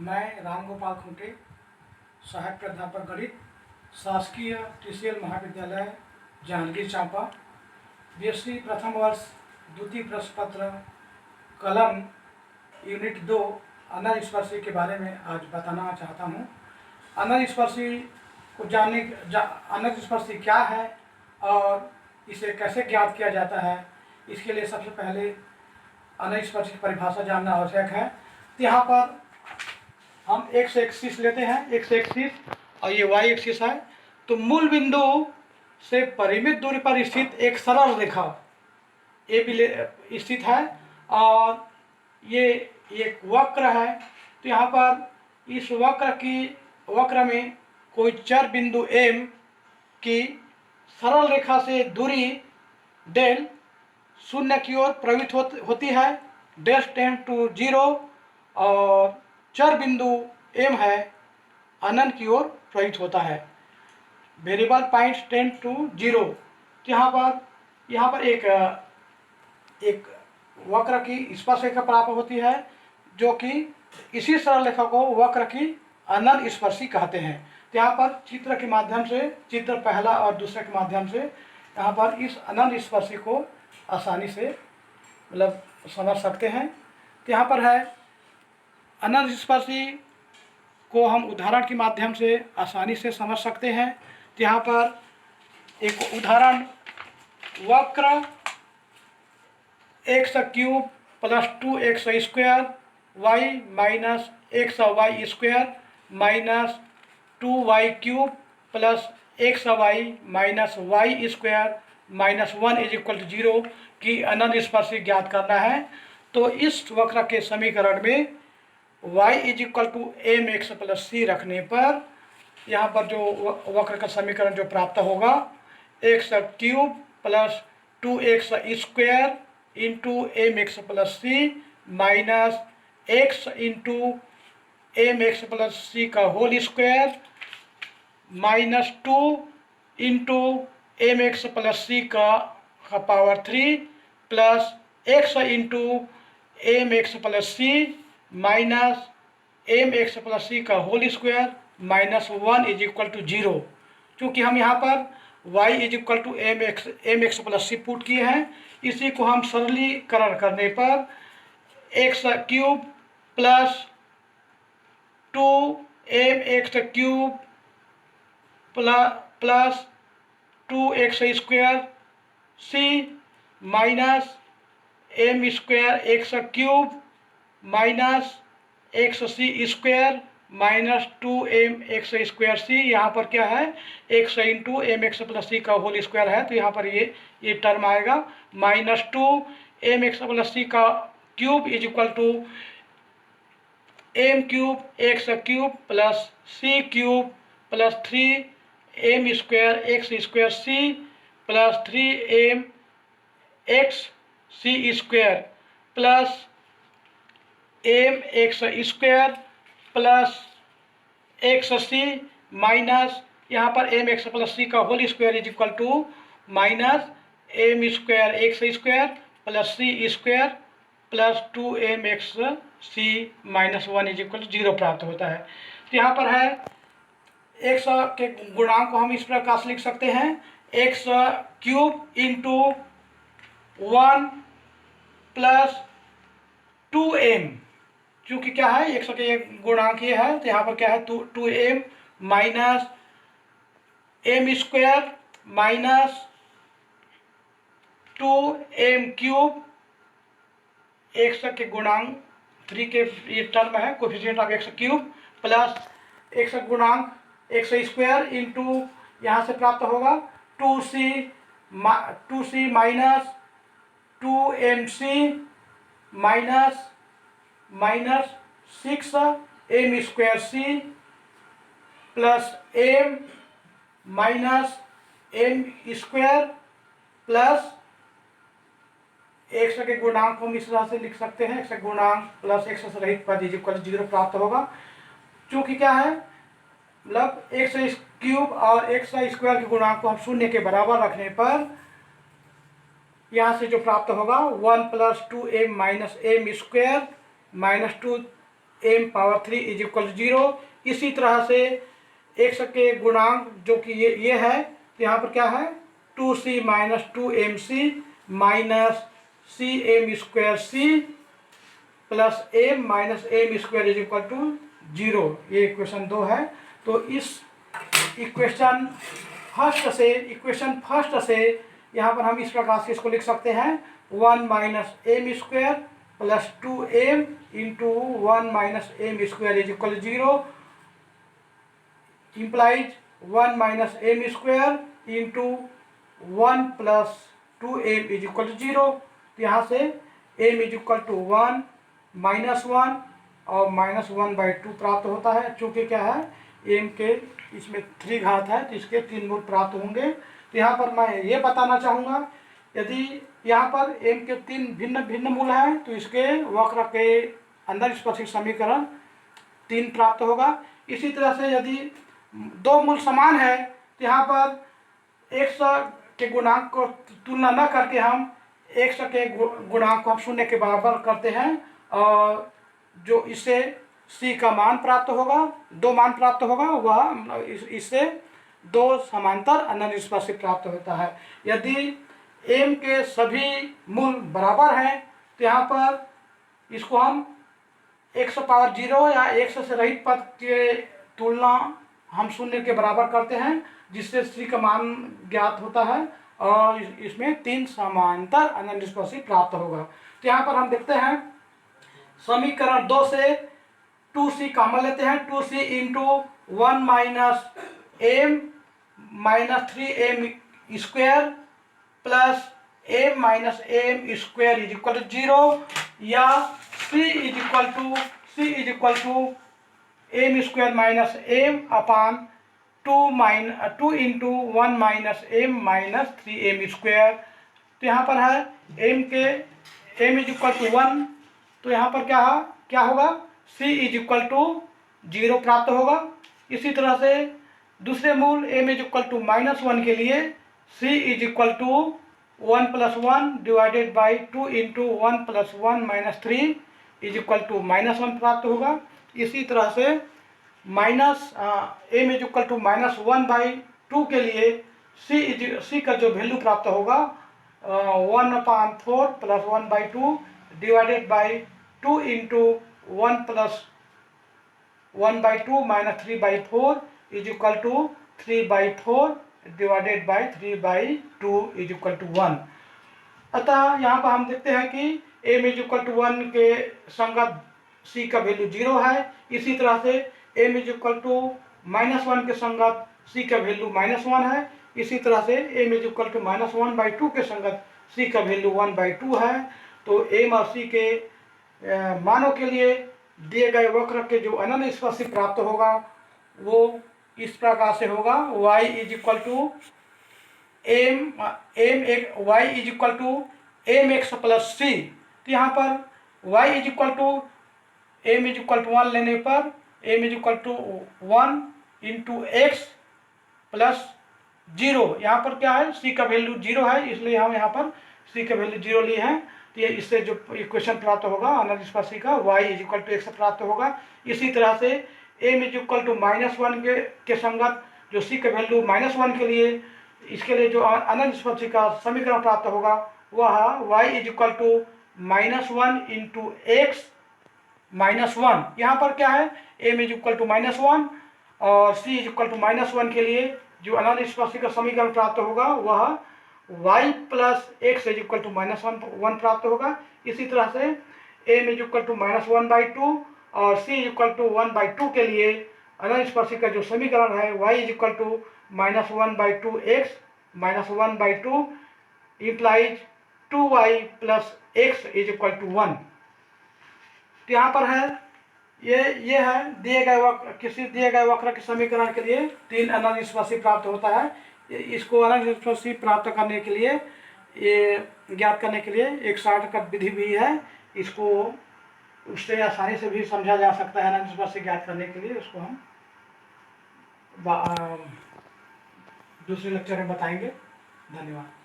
मैं रामगोपाल खूंटे, सहायक प्राध्यापक गणित, शासकीय टीसीएल महाविद्यालय जांजगीर चांपा, बीएससी प्रथम वर्ष द्वितीय प्रश्न पत्र कलम यूनिट 2 अनस्पर्शी के बारे में आज बताना चाहता हूँ। अनस्पर्शी को अनस्पर्शी क्या है और इसे कैसे ज्ञात किया जाता है, इसके लिए सबसे पहले अनस्पर्शी की परिभाषा जानना आवश्यक है। तो यहाँ पर हम x एक्सिस लेते हैं, x एक्सिस और ये y एक्सिस है। तो मूल बिंदु से परिमित दूरी पर स्थित एक सरल रेखा ए भी स्थित है और ये एक वक्र है। तो यहाँ पर इस वक्र में कोई चर बिंदु m की सरल रेखा से दूरी डेल शून्य की ओर प्रवृत्त होती है, डेल टेंड टू 0, और चर बिंदु m है अनंत की ओर प्रवृत्त होता है। Variable points tend to 0। तो यहाँ पर एक वक्र की स्पर्शरेखा प्राप्त होती है, जो कि इसी सरल रेखा को वक्र की अनंत स्पर्शी कहते हैं। तो यहाँ पर चित्र के माध्यम से, चित्र पहला और दूसरे के माध्यम से यहाँ पर इस अनंत स्पर्शी को आसानी से समझ सकते हैं। तो यहाँ पर है अनंत स्पर्शी को हम उदाहरण के माध्यम से आसानी से समझ सकते हैं। तो यहाँ पर एक उदाहरण, वक्र x cube plus 2x square y minus x y square minus 2y cube plus x y minus y square minus 1 is equal to 0 की अनंत स्पर्शी ज्ञात करना है। तो इस वक्र के समीकरण में y is equal to M x plus C रखने पर यहाँ पर जो वक्र का समीकरण जो प्राप्त होगा, x cube plus 2x square into M x plus C minus x into M x plus सी का whole square minus 2 into M x plus सी का power 3 plus x into M x plus C minus M x plus सी का whole square minus 1 is equal to 0। चूँकि हम यहाँ पर y is equal to M x plus C put किए हैं, इसी को हम सरलीकरण करने पर x cube plus 2mx cube plus 2x square C minus M square X cube minus X सी square minus 2mx square C, यहाँ पर क्या है x into M x plus सी का होल स्क्वायर है। तो यहाँ पर ये टर्म आएगा माइनस 2mx प्लस सी का cube is equal to m cube x cube plus c cube plus 3m square x square c plus 3m x C square plus m x square plus x c minus यहाँ पर m x plus सी का whole square is equal to minus M square x square plus c square plus 2m x c minus 1 is equal to 0 प्राप्त होता है। तो यहाँ पर है x के गुणांक को हम इस प्रकार से लिख सकते हैं, x cube into 1 plus 2m, चूँकि क्या है x के गुणांक ये है, तो यहाँ पर क्या है 2m minus M square minus 2m cube, x के गुणांक 3 के ये टर्म है coefficient of x cube plus x गुणांक x स्क्वायर इंटू यहाँ से प्राप्त होगा 2c minus 2mc minus 6m square c plus m minus m square plus x के गुणांक को हम इस तरह से लिख सकते हैं, x गुणांक प्लस x से रहित पद इज इक्वल 0 प्राप्त होगा। चूँकि क्या है मतलब x क्यूब और x स्क्वायर के गुणांक को हम शून्य के बराबर रखने पर यहाँ से जो प्राप्त होगा 1 plus 2m minus M square minus 2 m power 3 is equal 0। इसी तरह से x के गुणांक जो कि ये है, तो यहाँ पर क्या है 2c minus 2mc minus c m square c plus m minus M square is equal to 0। ये इक्वेशन 2 है। तो इस इक्वेशन फर्स्ट से यहाँ पर हम इस प्रकार से इसको लिख सकते हैं 1 minus M square plus 2m into 1 minus M square is equal 0 implies 1 minus M square into 1 plus 2m is equal 0। तो यहाँ से m is equal to 1 minus 1 और माइनस 1/2 प्राप्त होता है। चूँकि क्या है m के इसमें 3 घात है तो इसके 3 मूल प्राप्त होंगे। तो यहाँ पर मैं ये बताना चाहूँगा, यदि यहाँ पर m के 3 भिन्न भिन्न मूल हैं तो इसके वक्र के अंदर स्पर्शिक समीकरण 3 प्राप्त होगा। इसी तरह से यदि 2 मूल समान है तो यहाँ पर x के गुणांक को तुलना न करके हम x के गुणांक को हम 0 के बराबर करते हैं और जो इससे c का मान प्राप्त होगा, 2 मान प्राप्त होगा, वह इससे 2 समांतर अनंत स्पर्शिक प्राप्त होता है। यदि m के सभी मूल बराबर हैं तो यहाँ पर इसको हम x पावर 0 या x से रहित पद के तुलना हम 0 के बराबर करते हैं, जिससे c का मान ज्ञात होता है और इसमें 3 समांतर अनंत स्पर्शिक प्राप्त होगा। तो यहाँ पर हम देखते हैं समीकरण 2 से 2c कॉमन लेते हैं, 2c into 1 minus m minus 3m square plus m minus M square is equal to 0 या c is equal to m square minus m upon 2 into 1 minus m minus 3m square. तो यहाँ पर है m is equal to 1, तो यहाँ पर क्या होगा c इज इक्वल टू 0 प्राप्त होगा। इसी तरह से दूसरे मूल m इज इक्वल टू -1 के लिए c is equal to 1 plus 1 divided by 2 into 1 plus 1 minus 3 is equal to -1 प्राप्त होगा। इसी तरह से m इज इक्वल टू -1/2 के लिए c का जो वैल्यू प्राप्त होगा 1/4 plus 1/2 divided by 2 into 1 plus 1/2 minus 3/4 is equal to 3/4 divided by 3/2 is equal to 1। अतः यहाँ पर हम देखते हैं कि m इज इक्वल टू 1 के संगत c का वैल्यू 0 है। इसी तरह से m इज इक्वल टू -1 के संगत c का वैल्यू -1 है। इसी तरह से m इज इक्वल टू -1/2 के संगत c का वैल्यू 1/2 है। तो m और c के मानों के लिए दिए गए वक्र के जो अनंत स्पर्शिक प्राप्त होगा वो इस प्रकार से होगा y is equal to mx plus c। तो यहाँ पर y is equal to m is equal to 1 लेने पर m is equal to 1 into x plus 0। यहाँ पर क्या है c का वैल्यू 0 है, इसलिए हम यहाँ पर c का वैल्यू 0 लिए हैं। तो ये इससे जो इक्वेशन प्राप्त होगा अनंत स्पर्शिक का y is equal to x प्राप्त होगा। इसी तरह से m इज इक्वल टू -1 के संगत जो c का वैल्यू -1 के लिए इसके लिए जो अनंत स्पर्शिक का समीकरण प्राप्त होगा वह y is equal to -1 into x -1। यहाँ पर क्या है m इज इक्वल टू -1 और c इज इक्वल टू -1 के लिए जो अनंत स्पर्शिक का समीकरण प्राप्त होगा वह y plus x is equal to -1 प्राप्त होगा। इसी तरह से m इज इक्वल टू -1/2 और c इज इक्वल टू 1/2 के लिए अनंत स्पर्शिक का जो समीकरण है y is equal to -1/2 x -1/2 implies 2y plus x is equal to 1। तो यहाँ पर है ये है दिए गए वक्र, किसी दिए गए वक्र के समीकरण के लिए 3 अनंत स्पर्शी प्राप्त होता है। इसको अनंत स्पर्शी प्राप्त करने के लिए ये ज्ञात करने के लिए एक शॉर्टकट विधि भी है, इसको उससे आसानी से भी समझा जा सकता है। अनंत स्पर्शी ज्ञात करने के लिए उसको हम दूसरे लेक्चर में बताएंगे। धन्यवाद।